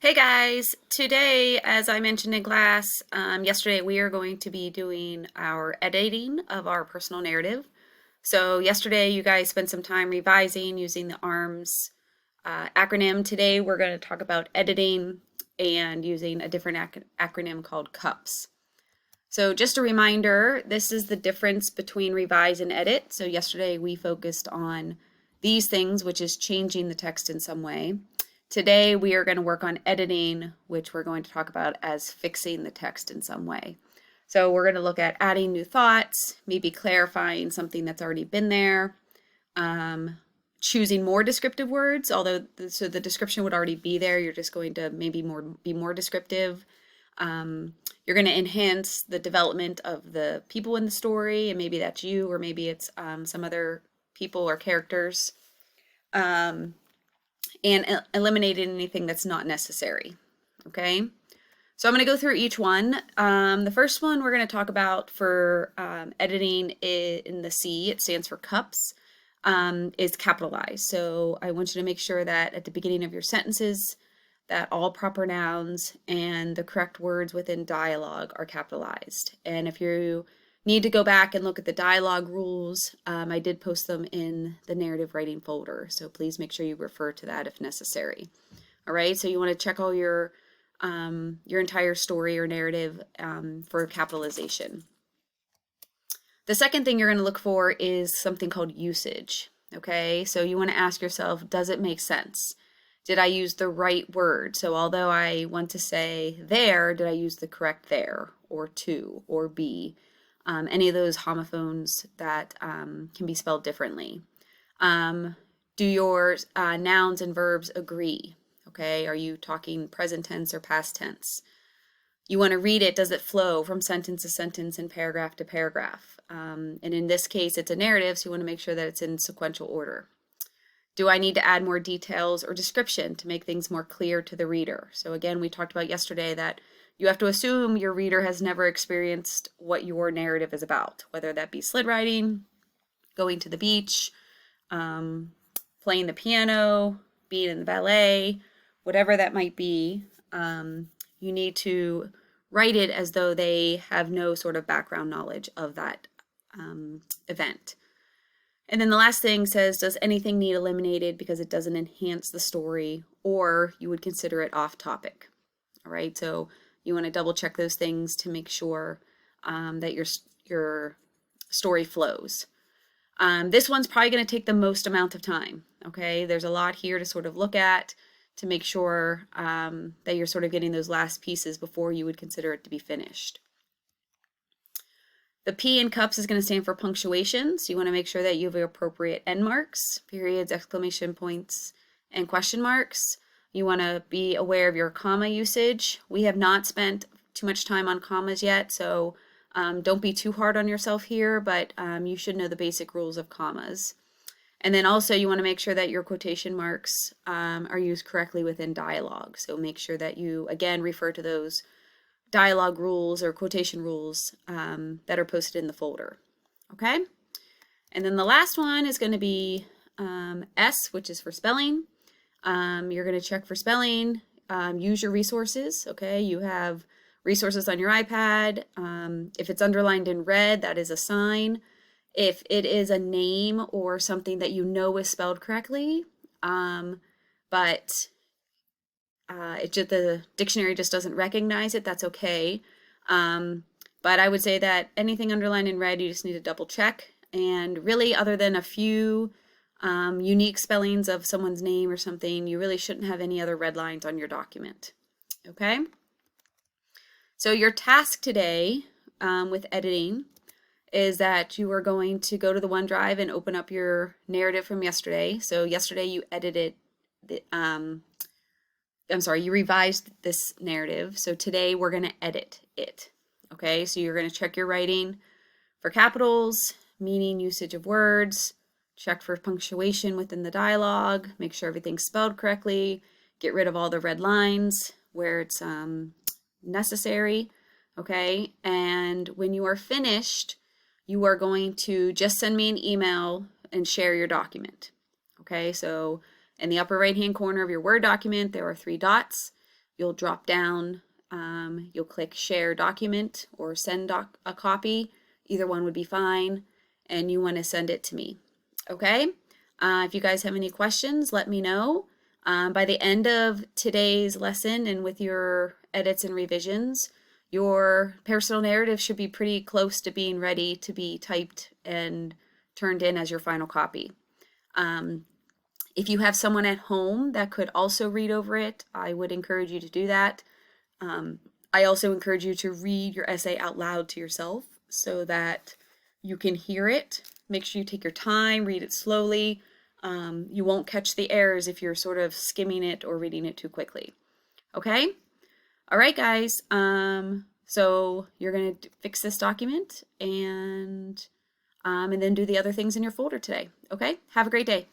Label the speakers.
Speaker 1: Hey guys, today, as I mentioned in class, yesterday we are going to be doing our editing of our personal narrative. So yesterday you guys spent some time revising using the ARMS acronym. Today we're going to talk about editing and using a different acronym called CUPS. So just a reminder, this is the difference between revise and edit. So yesterday we focused on these things, which is changing the text in some way. Today we are going to work on editing, which we're going to talk about as fixing the text in some way. So we're going to look at adding new thoughts, maybe clarifying something that's already been there, choosing more descriptive words, although the description would already be there. You're just going to maybe be more descriptive. You're going to enhance the development of the people in the story, and maybe that's you, or maybe it's some other people or characters. And eliminating anything that's not necessary. Okay, so I'm going to go through each one. The first one we're going to talk about for editing in the C, it stands for CUPS, is capitalized. So I want you to make sure that at the beginning of your sentences that all proper nouns and the correct words within dialogue are capitalized. And if you need to go back and look at the dialogue rules, I did post them in the narrative writing folder, so please make sure you refer to that if necessary. All right, so you want to check all your entire story or narrative for capitalization. The second thing you're going to look for is something called usage. Okay, so you want to ask yourself, does it make sense? Did I use the right word? So although I want to say there, did I use the correct there, or to, or be? Any of those homophones that can be spelled differently. Do your nouns and verbs agree? Okay, are you talking present tense or past tense? You want to read it, does it flow from sentence to sentence and paragraph to paragraph? And in this case, it's a narrative, so you want to make sure that it's in sequential order. Do I need to add more details or description to make things more clear to the reader? So again, we talked about yesterday that you have to assume your reader has never experienced what your narrative is about, whether that be sled riding, going to the beach, playing the piano, being in the ballet, whatever that might be. You need to write it as though they have no sort of background knowledge of that event. And then the last thing says, does anything need eliminated because it doesn't enhance the story, or you would consider it off topic? All right, so you want to double check those things to make sure that your story flows. This one's probably going to take the most amount of time. Okay, there's a lot here to sort of look at to make sure that you're sort of getting those last pieces before you would consider it to be finished. The P in CUPS is going to stand for punctuation, so you want to make sure that you have appropriate end marks, periods, exclamation points, and question marks. You want to be aware of your comma usage. We have not spent too much time on commas yet, so don't be too hard on yourself here, but you should know the basic rules of commas. And then also you want to make sure that your quotation marks are used correctly within dialogue. So make sure that you, again, refer to those dialogue rules or quotation rules that are posted in the folder. Okay? And then the last one is going to be S, which is for spelling. You're going to check for spelling, use your resources. Okay, you have resources on your iPad. If it's underlined in red, that is a sign. If it is a name or something that you know is spelled correctly, but the dictionary just doesn't recognize it, that's okay. But I would say that anything underlined in red, you just need to double check. And really, other than a few unique spellings of someone's name or something, you really shouldn't have any other red lines on your document. Okay? So your task today with editing is that you are going to go to the OneDrive and open up your narrative from yesterday. So yesterday you edited you revised this narrative. So today we're going to edit it. Okay, so you're going to check your writing for capitals, meaning, usage of words, check for punctuation within the dialogue, make sure everything's spelled correctly, get rid of all the red lines where it's necessary. Okay, and when you are finished, you are going to just send me an email and share your document. Okay, so in the upper right hand corner of your Word document, there are 3 dots. You'll drop down, you'll click share document or send a copy. Either one would be fine, and you want to send it to me. Okay? If you guys have any questions, let me know. By the end of today's lesson and with your edits and revisions, your personal narrative should be pretty close to being ready to be typed and turned in as your final copy. If you have someone at home that could also read over it, I would encourage you to do that. I also encourage you to read your essay out loud to yourself so that you can hear it. Make sure you take your time, read it slowly. You won't catch the errors if you're sort of skimming it or reading it too quickly. Okay? All right, guys. So you're going to fix this document and then do the other things in your folder today. Okay? Have a great day.